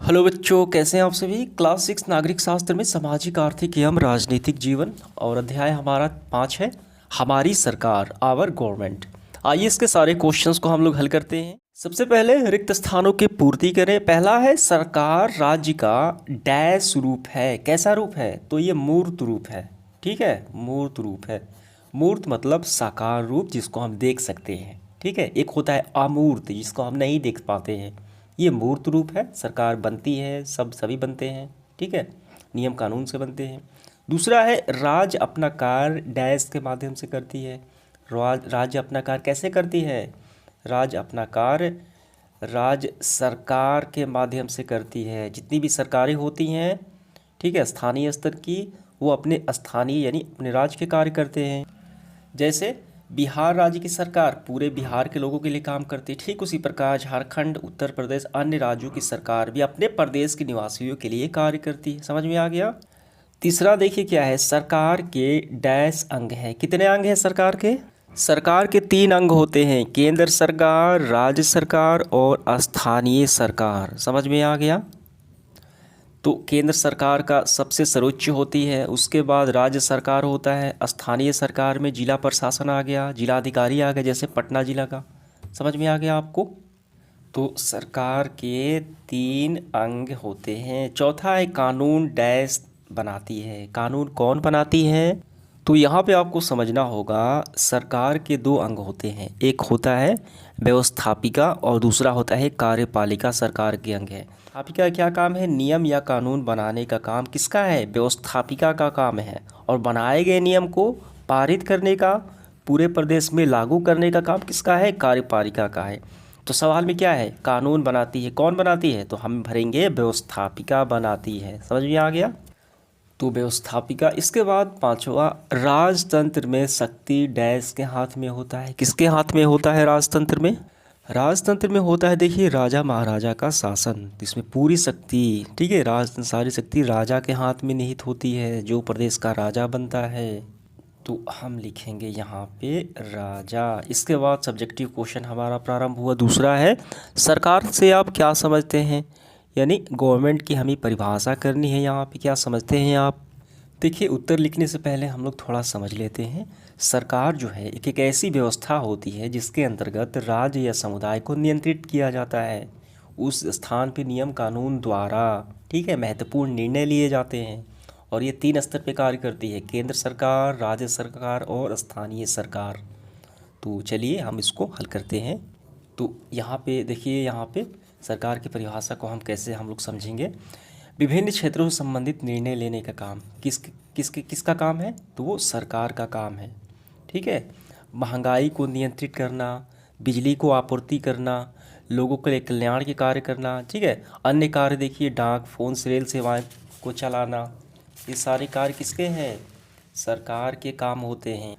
Hello बच्चों, कैसे हैं आप सभी। क्लास 6 नागरिक शास्त्र में सामाजिक आर्थिक एवं राजनीतिक जीवन और अध्याय हमारा 5 है, हमारी सरकार, आवर गवर्नमेंट। आइए इसके सारे क्वेश्चंस को हम लोग हल करते हैं। सबसे पहले रिक्त स्थानों की पूर्ति करें। पहला है सरकार राज्य का डैश रूप है। कैसा रूप है? तो ये मूर्त रूप है। ठीक है, मूर्त रूप है। मूर्त मतलब साकार रूप जिसको हम देख सकते हैं। ठीक है, एक होता है अमूर्त जिसको हम नहीं देख पाते हैं। ये मूर्त रूप है। सरकार बनती है, सभी बनते हैं। ठीक है, नियम कानून से बनते हैं। दूसरा है राज्य अपना कार्य डैश के माध्यम से करती है। राज्य अपना कार्य कैसे करती है? राज्य अपना कार्य राज्य सरकार के माध्यम से करती है। जितनी भी सरकारें होती हैं, ठीक है, स्थानीय स्तर की, वो अपने स्थानीय यानी अपने राज्य के कार्य करते हैं। जैसे बिहार राज्य की सरकार पूरे बिहार के लोगों के लिए काम करती है, ठीक उसी प्रकार झारखंड, उत्तर प्रदेश, अन्य राज्यों की सरकार भी अपने प्रदेश के निवासियों के लिए कार्य करती है। समझ में आ गया। तीसरा देखिए क्या है, सरकार के डैश अंग हैं। कितने अंग हैं सरकार के? सरकार के 3 अंग होते हैं, केंद्र सरकार, राज्य सरकार और स्थानीय सरकार। समझ में आ गया। तो केंद्र सरकार का सबसे सर्वोच्च होती है, उसके बाद राज्य सरकार होता है, स्थानीय सरकार में जिला प्रशासन आ गया, जिला अधिकारी आ गया, जैसे पटना जिला का। समझ में आ गया आपको। तो सरकार के 3 अंग होते हैं। चौथा है कानून डैश बनाती है। कानून कौन बनाती है? तो यहाँ पे आपको समझना होगा, सरकार के 2 अंग होते हैं, एक होता है व्यवस्थापिका और दूसरा होता है कार्यपालिका। सरकार के अंग है। व्यवस्थापिका का क्या काम है? नियम या कानून बनाने का काम किसका है? व्यवस्थापिका का काम है। और बनाए गए नियम को पारित करने का, पूरे प्रदेश में लागू करने का काम किसका है? कार्यपालिका का है। तो सवाल में क्या है? कानून बनाती है। कौन बनाती है? तो हम भरेंगे व्यवस्थापिका बनाती है। समझ में आ गया। तो व्यवस्थापिका। इसके बाद 5वां, राजतंत्र में शक्ति डैश के हाथ में होता है। किसके हाथ में होता है राजतंत्र में? राजतंत्र में होता है, देखिए, राजा महाराजा का शासन। इसमें पूरी शक्ति, ठीक है, सारी शक्ति राजा के हाथ में निहित होती है, जो प्रदेश का राजा बनता है। तो हम लिखेंगे यहाँ पे राजा। इसके बाद सब्जेक्टिव क्वेश्चन हमारा प्रारंभ हुआ। दूसरा है सरकार से आप क्या समझते हैं, यानी गवर्नमेंट की हमें परिभाषा करनी है। यहाँ पे क्या समझते हैं आप? देखिए, उत्तर लिखने से पहले हम लोग थोड़ा समझ लेते हैं। सरकार जो है एक ऐसी व्यवस्था होती है जिसके अंतर्गत राज्य या समुदाय को नियंत्रित किया जाता है। उस स्थान पे नियम कानून द्वारा, ठीक है, महत्वपूर्ण निर्णय लिए जाते हैं। और ये 3 स्तर पे कार्य करती है, केंद्र सरकार, राज्य सरकार और स्थानीय सरकार। तो चलिए हम इसको हल करते हैं। तो यहाँ पे देखिए, यहाँ पे सरकार की परिभाषा को हम लोग समझेंगे। विभिन्न क्षेत्रों से संबंधित निर्णय लेने का काम किसका काम है? तो वो सरकार का काम है। ठीक है, महंगाई को नियंत्रित करना, बिजली को आपूर्ति करना, लोगों के लिए कल्याण के कार्य करना, ठीक है। अन्य कार्य देखिए, डाक, फोन, रेल सेवाएं को चलाना, ये सारे कार्य किसके हैं? सरकार के काम होते हैं।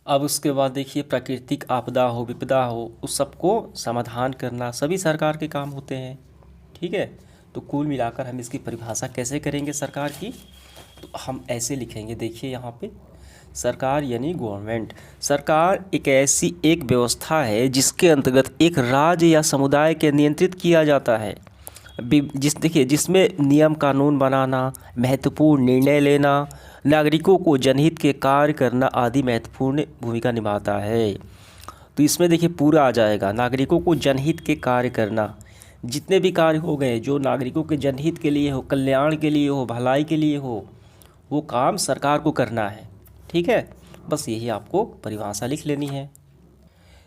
अब उसके बाद देखिए, प्राकृतिक आपदा हो, विपदा हो, उस सबको समाधान करना सभी सरकार के काम होते हैं। ठीक है, तो कुल मिलाकर हम इसकी परिभाषा कैसे करेंगे सरकार की? तो हम ऐसे लिखेंगे, देखिए यहाँ पे, सरकार यानी गवर्नमेंट। सरकार एक व्यवस्था है जिसके अंतर्गत एक राज्य या समुदाय के नियंत्रित किया जाता है। देखिए, जिसमें नियम कानून बनाना, महत्वपूर्ण निर्णय लेना, नागरिकों को जनहित के कार्य करना आदि महत्वपूर्ण भूमिका निभाता है। तो इसमें देखिए पूरा आ जाएगा, नागरिकों को जनहित के कार्य करना। जितने भी कार्य हो गए जो नागरिकों के जनहित के लिए हो, कल्याण के लिए हो, भलाई के लिए हो, वो काम सरकार को करना है। ठीक है, बस यही आपको परिभाषा लिख लेनी है।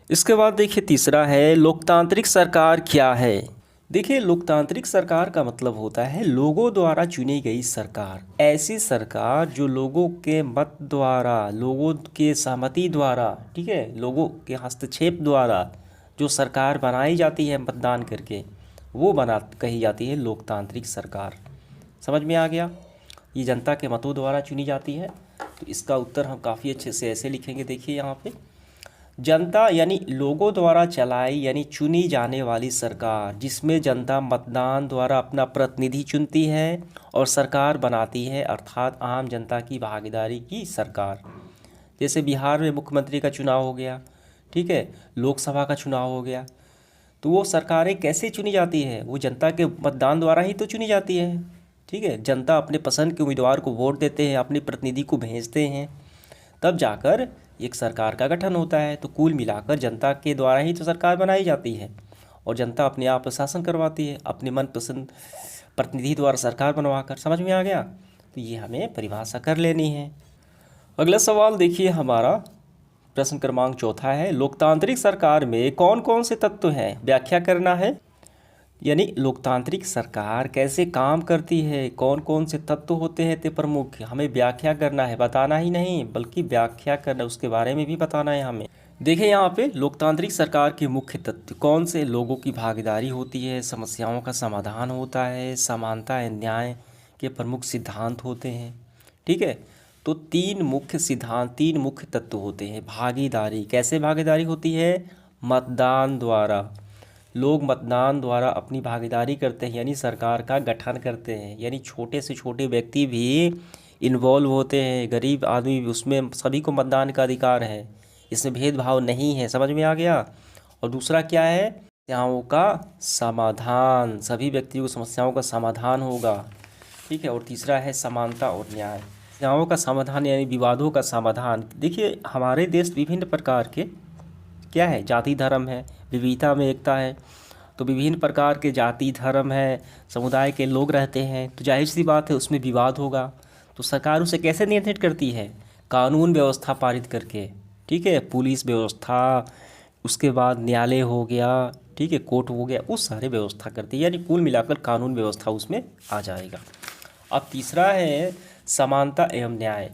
इसके बाद देखिए तीसरा है लोकतांत्रिक सरकार क्या है। देखिए, लोकतांत्रिक सरकार का मतलब होता है लोगों द्वारा चुनी गई सरकार। ऐसी सरकार जो लोगों के मत द्वारा, लोगों के सहमति द्वारा, ठीक है, लोगों के हस्तक्षेप द्वारा जो सरकार बनाई जाती है मतदान करके, वो कही जाती है लोकतांत्रिक सरकार। समझ में आ गया। ये जनता के मतों द्वारा चुनी जाती है। तो इसका उत्तर हम काफ़ी अच्छे से ऐसे लिखेंगे, देखिए यहाँ पे, जनता यानी लोगों द्वारा चलाई यानी चुनी जाने वाली सरकार, जिसमें जनता मतदान द्वारा अपना प्रतिनिधि चुनती है और सरकार बनाती है, अर्थात आम जनता की भागीदारी की सरकार। जैसे बिहार में मुख्यमंत्री का चुनाव हो गया, ठीक है, लोकसभा का चुनाव हो गया। तो वो सरकारें कैसे चुनी जाती है? वो जनता के मतदान द्वारा ही तो चुनी जाती है। ठीक है, जनता अपने पसंद के उम्मीदवार को वोट देते हैं, अपने प्रतिनिधि को भेजते हैं, तब जाकर एक सरकार का गठन होता है। तो कुल मिलाकर जनता के द्वारा ही तो सरकार बनाई जाती है और जनता अपने आप शासन करवाती है अपने मनपसंद प्रतिनिधि द्वारा सरकार बनवाकर। समझ में आ गया? तो ये हमें परिभाषा कर लेनी है। अगला सवाल देखिए, हमारा प्रश्न क्रमांक चौथा है, लोकतांत्रिक सरकार में कौन कौन से तत्व हैं? व्याख्या करना है। यानी लोकतांत्रिक सरकार कैसे काम करती है, कौन कौन से तत्व होते हैं ते प्रमुख, हमें व्याख्या करना है, बताना ही नहीं बल्कि व्याख्या करना, उसके बारे में भी बताना है हमें। देखिए यहाँ पे लोकतांत्रिक सरकार के मुख्य तत्व कौन से? लोगों की भागीदारी होती है, समस्याओं का समाधान होता है, समानता एवं न्याय के प्रमुख सिद्धांत होते हैं। ठीक है, तो तीन मुख्य सिद्धांत, तीन मुख्य तत्व होते हैं। भागीदारी, कैसे भागीदारी होती है? मतदान द्वारा। लोग मतदान द्वारा अपनी भागीदारी करते हैं, यानी सरकार का गठन करते हैं। यानी छोटे से छोटे व्यक्ति भी इन्वॉल्व होते हैं, गरीब आदमी भी, उसमें सभी को मतदान का अधिकार है, इसमें भेदभाव नहीं है। समझ में आ गया? और दूसरा क्या है? समस्याओं का समाधान, सभी व्यक्तियों की समस्याओं का समाधान होगा। ठीक है, और तीसरा है समानता और न्याय। समस्याओं का समाधान यानी विवादों का समाधान। देखिए हमारे देश विभिन्न प्रकार के क्या है? जाति धर्म है, विविधता में एकता है। तो विभिन्न प्रकार के जाति धर्म है, समुदाय के लोग रहते हैं, तो जाहिर सी बात है उसमें विवाद होगा। तो सरकार उसे कैसे नियंत्रित करती है? कानून व्यवस्था पारित करके। ठीक है, पुलिस व्यवस्था, उसके बाद न्यायालय हो गया, ठीक है, कोर्ट हो गया, उस सारे व्यवस्था करती है। यानी कुल मिलाकर कानून व्यवस्था उसमें आ जाएगा। अब तीसरा है समानता एवं न्याय।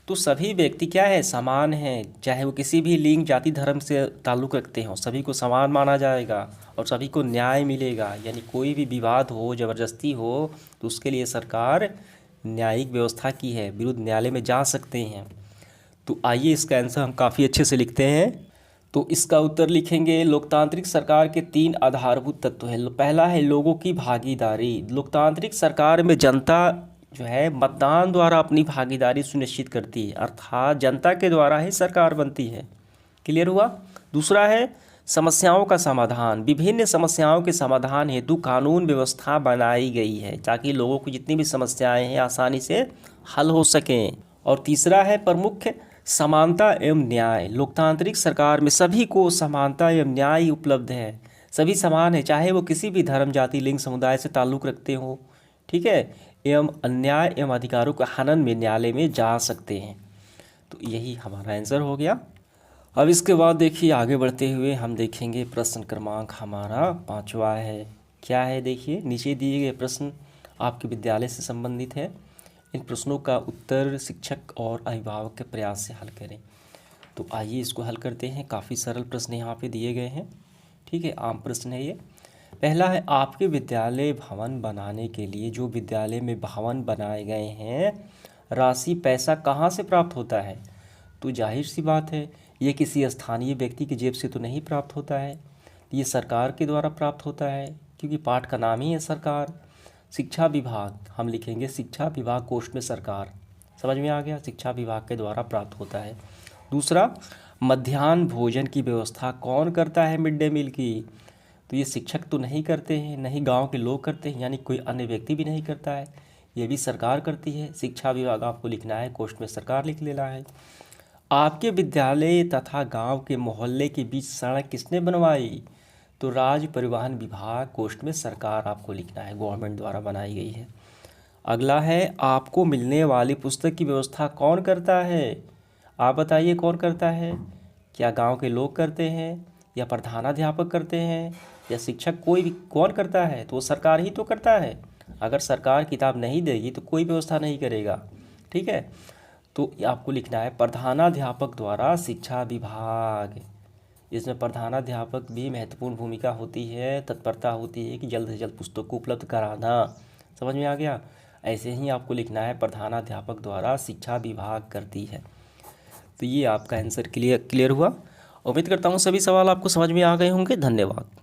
तो सभी व्यक्ति क्या है? समान हैं, चाहे वो किसी भी लिंग, जाति, धर्म से ताल्लुक़ रखते हों, सभी को समान माना जाएगा और सभी को न्याय मिलेगा। यानी कोई भी विवाद हो, ज़बरदस्ती हो, तो उसके लिए सरकार न्यायिक व्यवस्था की है, विरुद्ध न्यायालय में जा सकते हैं। तो आइए इसका आंसर हम काफ़ी अच्छे से लिखते हैं। तो इसका उत्तर लिखेंगे, लोकतांत्रिक सरकार के तीन आधारभूत तत्व हैं। पहला है लोगों की भागीदारी। लोकतांत्रिक सरकार में जनता जो है मतदान द्वारा अपनी भागीदारी सुनिश्चित करती है, अर्थात जनता के द्वारा ही सरकार बनती है। क्लियर हुआ? दूसरा है समस्याओं का समाधान। विभिन्न समस्याओं के समाधान हेतु कानून व्यवस्था बनाई गई है ताकि लोगों की जितनी भी समस्याएं हैं आसानी से हल हो सकें। और तीसरा है प्रमुख समानता एवं न्याय। लोकतांत्रिक सरकार में सभी को समानता एवं न्याय उपलब्ध है, सभी समान है, चाहे वो किसी भी धर्म, जाति, लिंग, समुदाय से ताल्लुक़ रखते हों। ठीक है, एवं अन्याय एवं अधिकारों के हनन में न्यायालय में जा सकते हैं। तो यही हमारा आंसर हो गया। अब इसके बाद देखिए आगे बढ़ते हुए हम देखेंगे प्रश्न क्रमांक हमारा पाँचवा है। क्या है? देखिए नीचे दिए गए प्रश्न आपके विद्यालय से संबंधित है। इन प्रश्नों का उत्तर शिक्षक और अभिभावक के प्रयास से हल करें। तो आइए इसको हल करते हैं। काफ़ी सरल प्रश्न यहाँ पे दिए गए हैं। ठीक है, आम प्रश्न है ये। पहला है, आपके विद्यालय भवन बनाने के लिए जो विद्यालय में भवन बनाए गए हैं राशि, पैसा कहाँ से प्राप्त होता है? तो जाहिर सी बात है ये किसी स्थानीय व्यक्ति की जेब से तो नहीं प्राप्त होता है, ये सरकार के द्वारा प्राप्त होता है, क्योंकि पाठ का नाम ही है सरकार। शिक्षा विभाग, हम लिखेंगे शिक्षा विभाग कोष्ठ में सरकार। समझ में आ गया? शिक्षा विभाग के द्वारा प्राप्त होता है। दूसरा, मध्याह्न भोजन की व्यवस्था कौन करता है मिड डे मील की? तो ये शिक्षक तो नहीं करते हैं, नहीं गांव के लोग करते हैं, यानी कोई अन्य व्यक्ति भी नहीं करता है, ये भी सरकार करती है। शिक्षा विभाग आपको लिखना है, कोष्ठ में सरकार लिख लेना है। आपके विद्यालय तथा गांव के मोहल्ले के बीच सड़क किसने बनवाई? तो राज्य परिवहन विभाग, कोष्ठ में सरकार आपको लिखना है, गवर्नमेंट द्वारा बनाई गई है। अगला है, आपको मिलने वाली पुस्तक की व्यवस्था कौन करता है? आप बताइए कौन करता है? क्या गांव के लोग करते हैं या प्रधानाध्यापक करते हैं या शिक्षक, कोई भी कौन करता है? तो वो सरकार ही तो करता है। अगर सरकार किताब नहीं देगी तो कोई व्यवस्था नहीं करेगा। ठीक है, तो आपको लिखना है प्रधानाध्यापक द्वारा शिक्षा विभाग। इसमें प्रधानाध्यापक भी महत्वपूर्ण भूमिका होती है, तत्परता होती है कि जल्द से जल्द पुस्तक को उपलब्ध कराना। समझ में आ गया? ऐसे ही आपको लिखना है प्रधानाध्यापक द्वारा शिक्षा विभाग करती है। तो ये आपका आंसर क्लियर हुआ। उम्मीद करता हूँ सभी सवाल आपको समझ में आ गए होंगे। धन्यवाद।